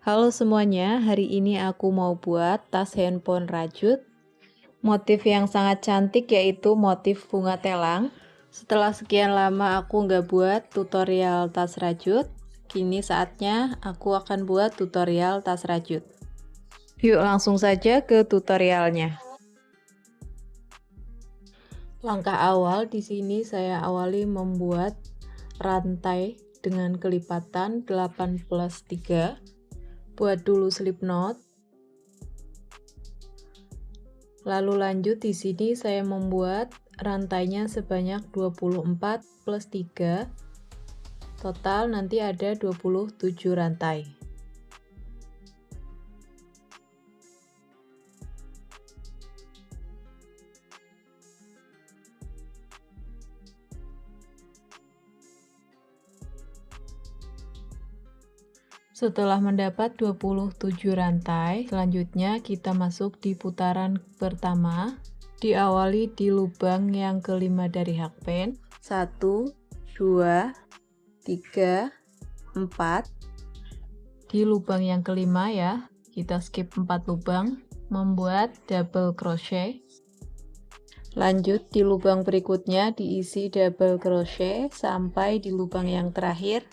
Halo semuanya, hari ini aku mau buat tas handphone rajut. Motif yang sangat cantik yaitu motif bunga telang. Setelah sekian lama aku nggak buat tutorial tas rajut, kini saatnya aku akan buat tutorial tas rajut. Yuk langsung saja ke tutorialnya. Langkah awal di sini saya awali membuat rantai dengan kelipatan 8+3. Buat dulu slip knot. Lalu lanjut di sini saya membuat rantainya sebanyak 24+3. Total nanti ada 27 rantai. Setelah mendapat 27 rantai, selanjutnya kita masuk di putaran pertama. Diawali di lubang yang kelima dari hakpen. 1, 2, 3, 4. Di lubang yang kelima ya, kita skip 4 lubang, membuat double crochet. Lanjut di lubang berikutnya diisi double crochet sampai di lubang yang terakhir.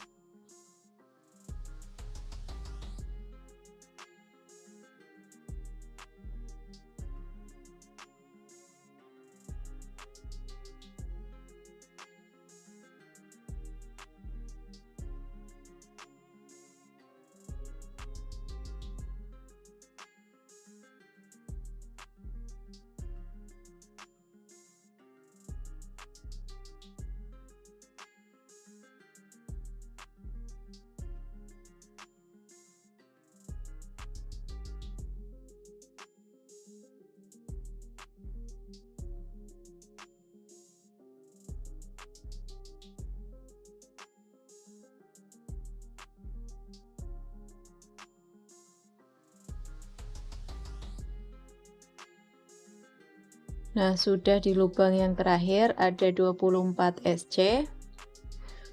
Nah, sudah di lubang yang terakhir ada 24 SC.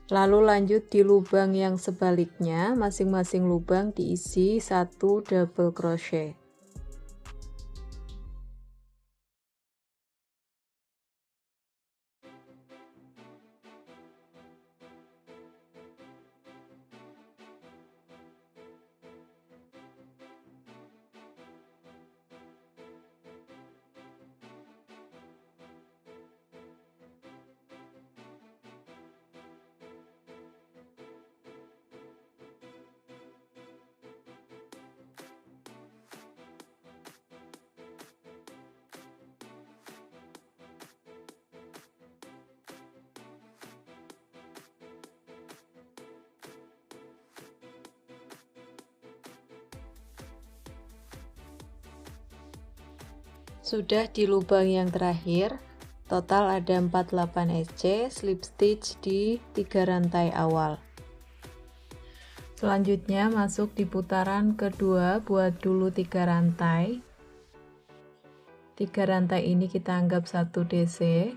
Lalu lanjut di lubang yang sebaliknya, masing-masing lubang diisi 1 double crochet. Sudah di lubang yang terakhir, total ada 48 SC, slip stitch di 3 rantai awal. Selanjutnya masuk di putaran kedua, buat dulu 3 rantai. 3 rantai ini kita anggap 1 DC.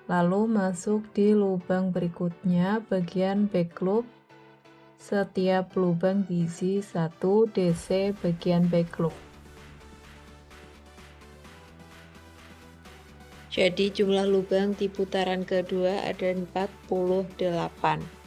Lalu masuk di lubang berikutnya, bagian back loop. Setiap lubang diisi 1 DC bagian back loop. Jadi jumlah lubang di putaran kedua ada 48.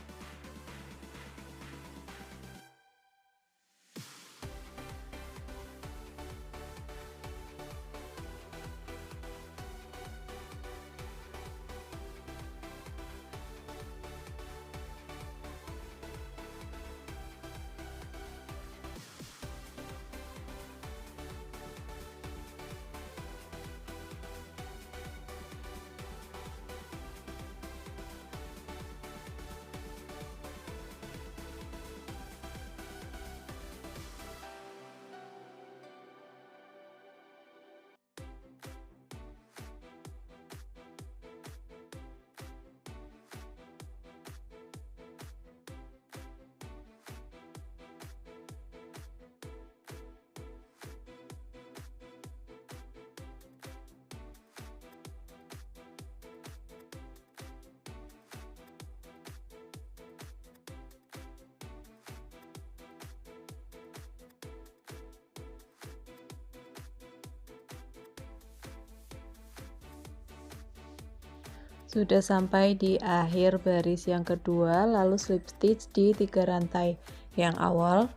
Sudah sampai di akhir baris yang kedua, lalu slip stitch di 3 rantai yang awal.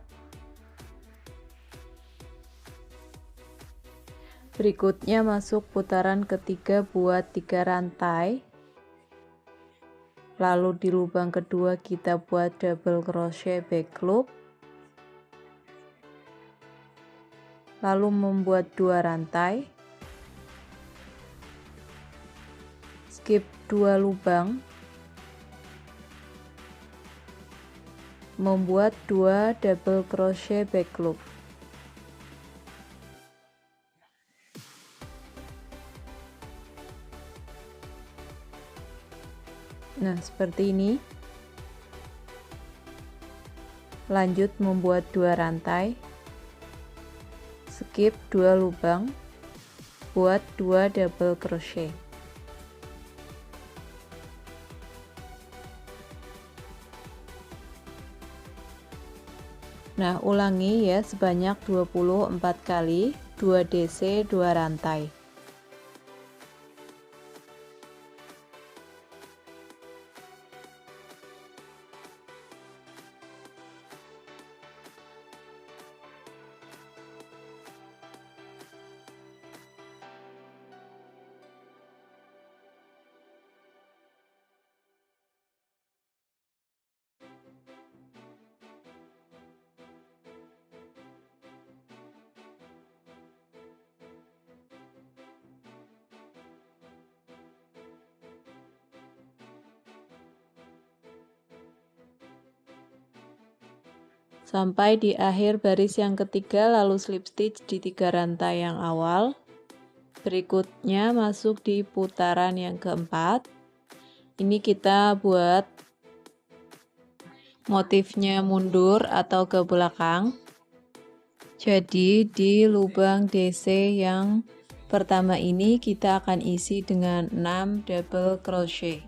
Berikutnya masuk putaran ketiga buat 3 rantai. Lalu di lubang kedua kita buat double crochet back loop. Lalu membuat 2 rantai. Skip 2 lubang. Membuat 2 double crochet back loop. Nah, seperti ini. Lanjut membuat 2 rantai. Skip 2 lubang. Buat 2 double crochet. Nah, ulangi ya sebanyak 24 kali, 2 DC, 2 rantai. Sampai di akhir baris yang ketiga, lalu slip stitch di 3 rantai yang awal. Berikutnya masuk di putaran yang keempat. Ini kita buat motifnya mundur atau ke belakang. Jadi di lubang DC yang pertama ini kita akan isi dengan 6 double crochet.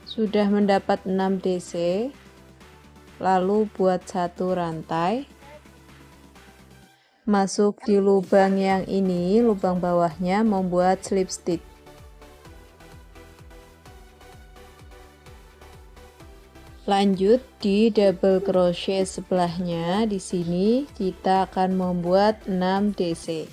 Sudah mendapat 6 DC, lalu buat 1 rantai, masuk di lubang yang ini, lubang bawahnya, membuat slip stitch. Lanjut di double crochet sebelahnya, di sini kita akan membuat 6 DC.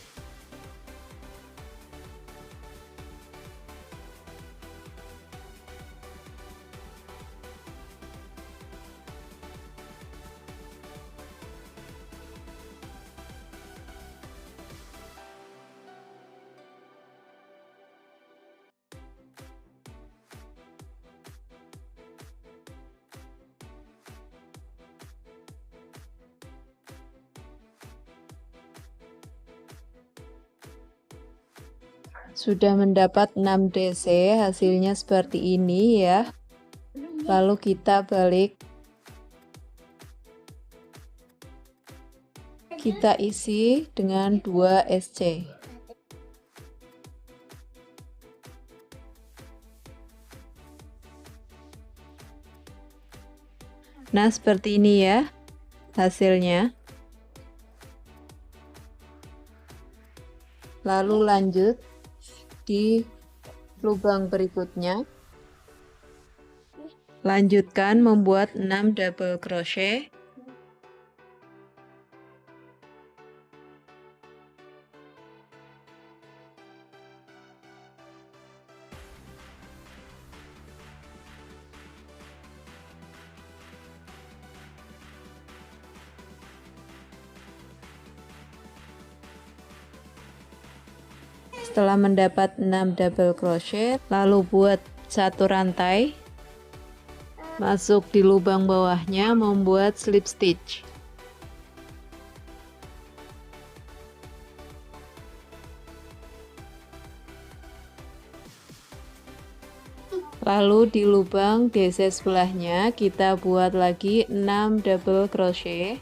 Sudah mendapat 6 DC, hasilnya seperti ini ya. Lalu kita balik, kita isi dengan 2 SC. Nah, seperti ini ya hasilnya. Lalu lanjut di lubang berikutnya, lanjutkan membuat 6 double crochet. Setelah mendapat 6 double crochet, lalu buat 1 rantai, masuk di lubang bawahnya, membuat slip stitch. Lalu di lubang DC sebelahnya kita buat lagi 6 double crochet.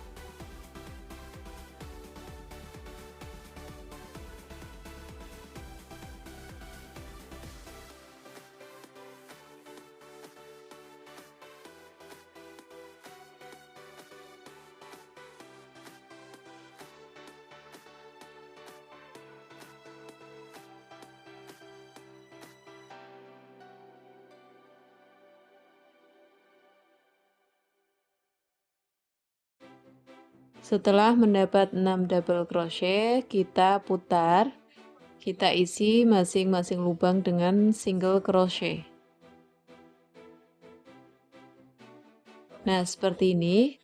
Setelah mendapat 6 double crochet, kita putar, kita isi masing-masing lubang dengan single crochet. Nah, seperti ini.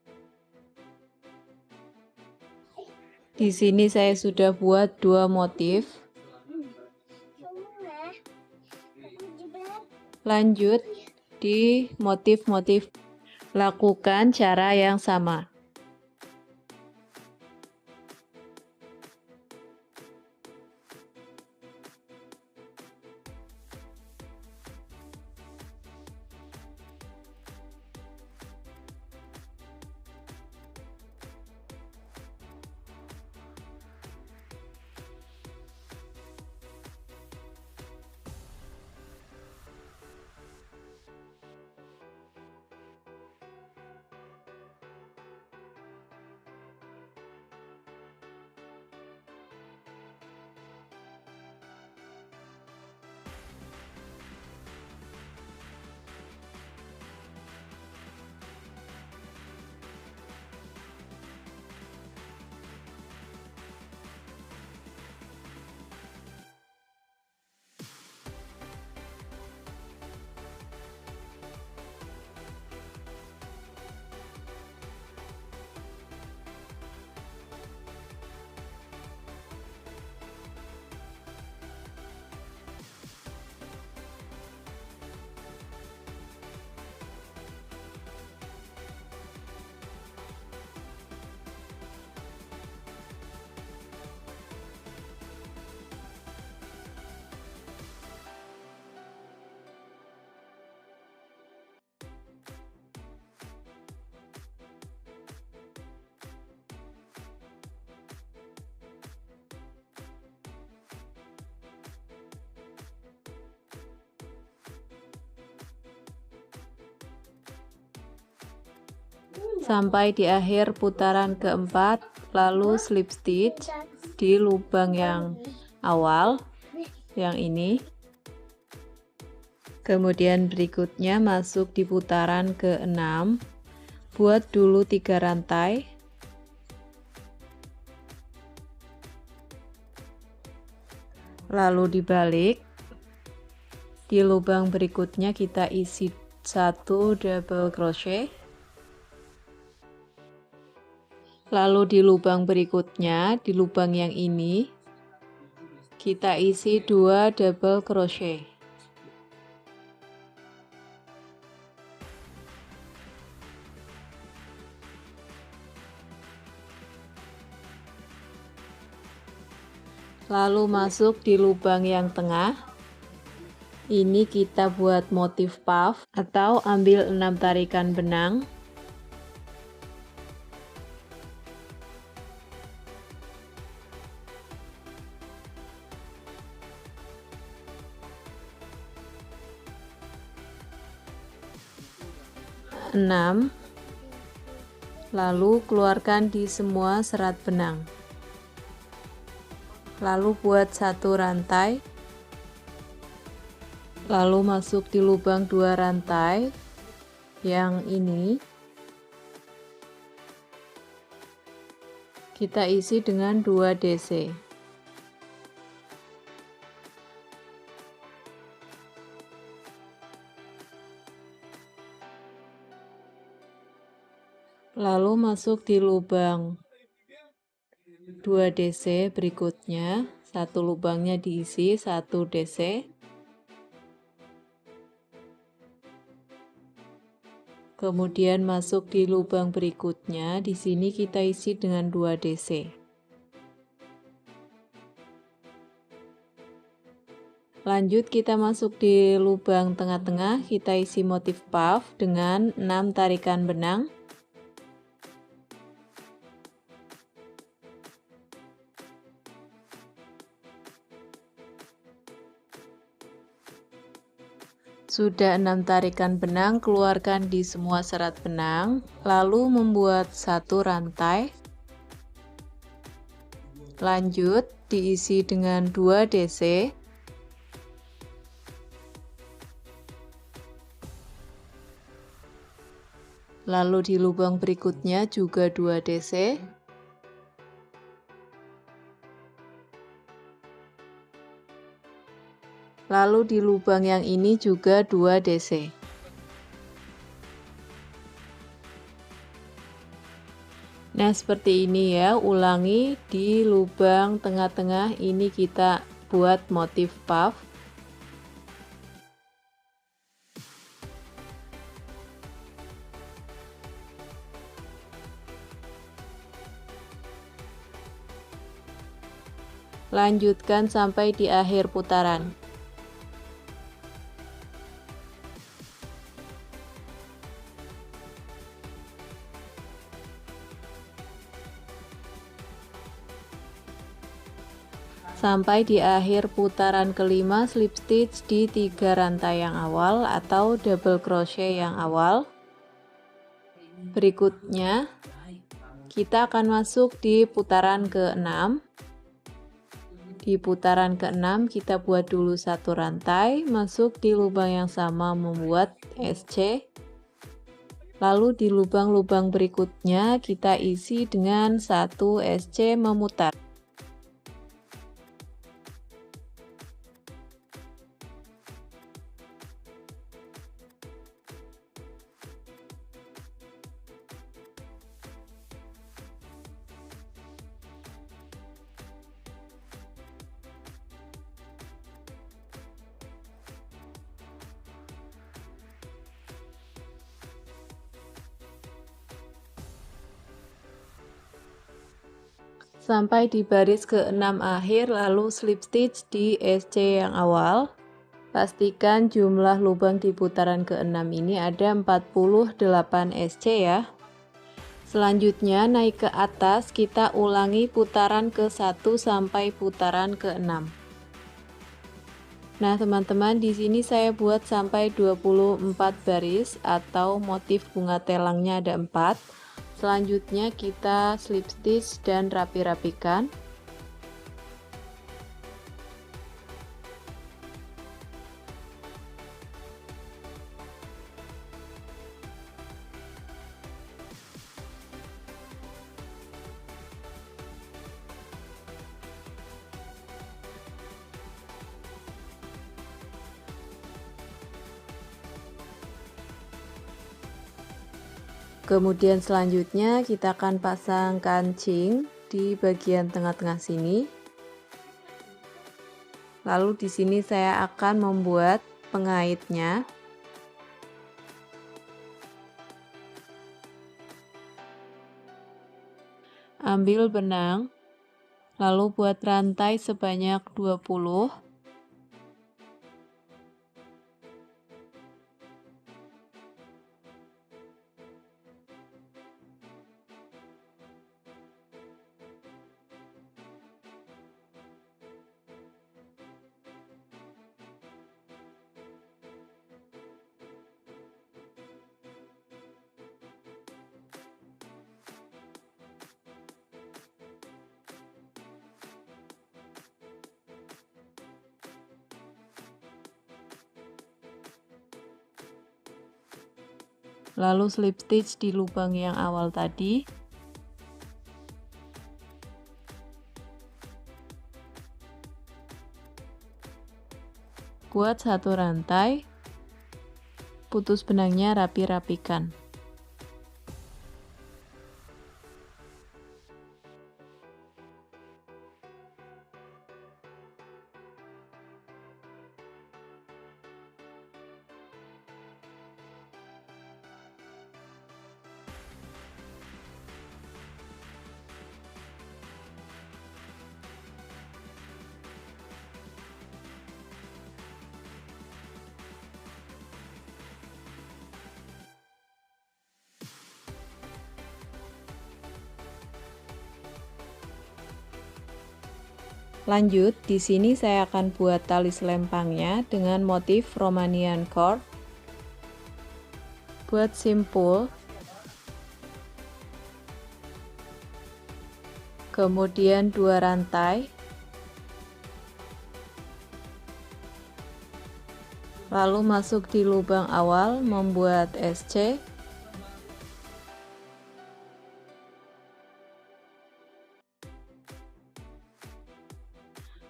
Di sini saya sudah buat 2 motif. Lanjut di motif-motif, lakukan cara yang sama. Sampai di akhir putaran keempat, lalu slip stitch di lubang yang awal, yang ini. Kemudian berikutnya masuk di putaran ke-6, buat dulu 3 rantai. Lalu dibalik. Di lubang berikutnya kita isi 1 double crochet. Lalu di lubang berikutnya, di lubang yang ini, kita isi 2 double crochet. Lalu masuk di lubang yang tengah. Ini kita buat motif puff atau ambil 6 tarikan benang. Lalu keluarkan di semua serat benang, lalu buat 1 rantai, lalu masuk di lubang 2 rantai yang ini, kita isi dengan 2 DC. Lalu masuk di lubang 2 DC berikutnya, 1 lubangnya diisi 1 DC. Kemudian masuk di lubang berikutnya, di sini kita isi dengan 2 DC. Lanjut kita masuk di lubang tengah-tengah, kita isi motif puff dengan 6 tarikan benang. Sudah 6 tarikan benang, keluarkan di semua serat benang, lalu membuat satu rantai. Lanjut diisi dengan 2 DC. Lalu di lubang berikutnya juga 2 DC. Lalu di lubang yang ini juga 2 DC. Nah, seperti ini ya, ulangi di lubang tengah-tengah ini kita buat motif puff. Lanjutkan sampai di akhir putaran. Sampai di akhir putaran kelima, slip stitch di 3 rantai yang awal atau double crochet yang awal. Berikutnya kita akan masuk di putaran ke-6. Di putaran ke-6 kita buat dulu satu rantai, masuk di lubang yang sama membuat SC. Lalu di lubang-lubang berikutnya kita isi dengan 1 SC memutar. Sampai di baris ke-6 akhir, lalu slip stitch di SC yang awal. Pastikan jumlah lubang di putaran ke-6 ini ada 48 SC ya. Selanjutnya naik ke atas, kita ulangi putaran ke-1 sampai putaran ke-6. Nah, teman-teman, di sini saya buat sampai 24 baris atau motif bunga telangnya ada 4. Selanjutnya kita slip stitch dan rapi-rapikan. Kemudian selanjutnya kita akan pasang kancing di bagian tengah-tengah sini. Lalu di sini saya akan membuat pengaitnya. Ambil benang, lalu buat rantai sebanyak 20. Lalu slip stitch di lubang yang awal tadi. Buat satu rantai, putus benangnya rapi-rapikan. Lanjut, di sini saya akan buat tali selempangnya dengan motif Romanian cord. Buat simpul, kemudian 2 rantai, lalu masuk di lubang awal membuat SC,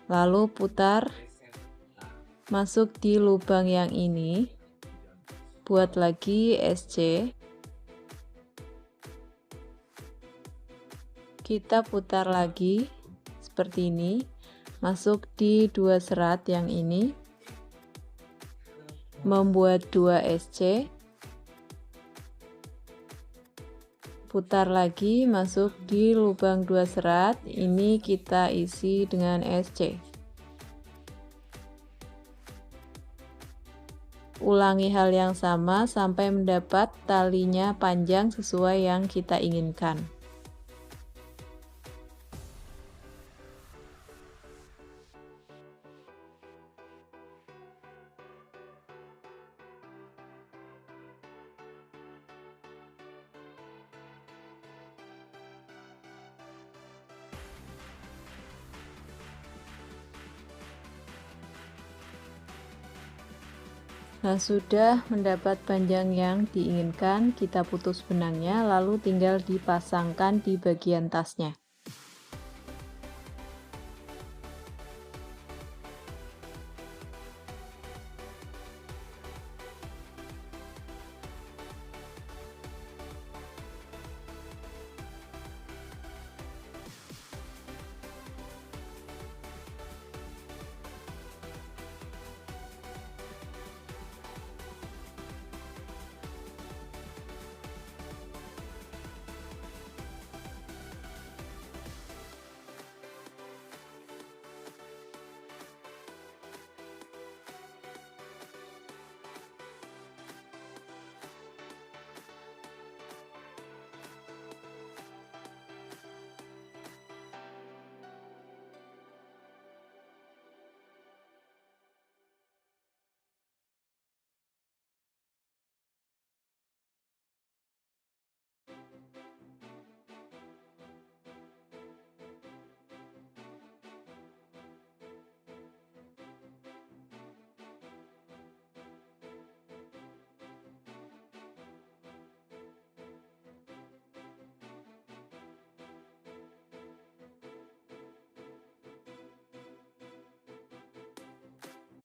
lalu putar, masuk di lubang yang ini, buat lagi SC, kita putar lagi seperti ini, masuk di 2 serat yang ini, membuat 2 SC, putar lagi masuk di lubang 2 serat, ini kita isi dengan SC. Ulangi hal yang sama sampai mendapat talinya panjang sesuai yang kita inginkan. Nah, sudah mendapat panjang yang diinginkan, kita putus benangnya, lalu tinggal dipasangkan di bagian tasnya.